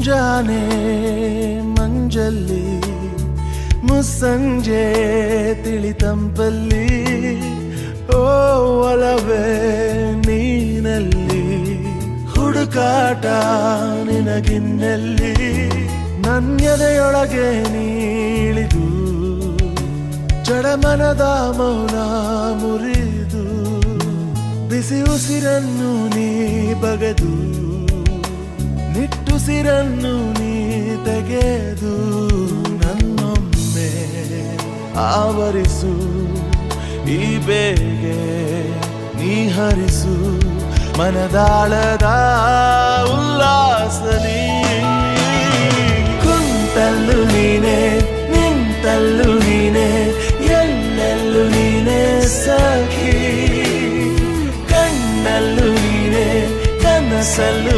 ಮುಂಜಾನೆ ಮಂಜಲ್ಲಿ ಮುಸ್ಸಂಜೆ ತಿಳಿತಂಪಲ್ಲಿ ಓ ಒಲವೇ ನೀನಲ್ಲಿ ಹುಡುಕಾಟ ನಿನಗಿನ್ನಲ್ಲಿ ನನ್ಯದೆಯೊಳಗೆ ನೀಳಿದು ಜಡಮನದ ಮೌನ ಮುರಿದು ಬಿಸಿ ಉಸಿರನ್ನು ನೀ ಬಗೆದು ನಿಟ್ಟುಸಿರನ್ನು ನೀ ತೆಗೆದು ನನ್ನೊಮ್ಮೆ ಆವರಿಸು ಈ ಬೇಗೆ ನೀ ಹರಿಸು ಮನದಾಳದ ಉಲ್ಲಾಸಲಿ ಕುಂತಲ್ಲು ನೀನೆ ನಿಂತಲ್ಲು ನೀನೆ ಎಲ್ಲೆಲ್ಲೂ ನೀನೆ ಸಖಿ ಕಣ್ಣಲ್ಲೂ ನೀನೆ ಕನಸಲ್ಲೂ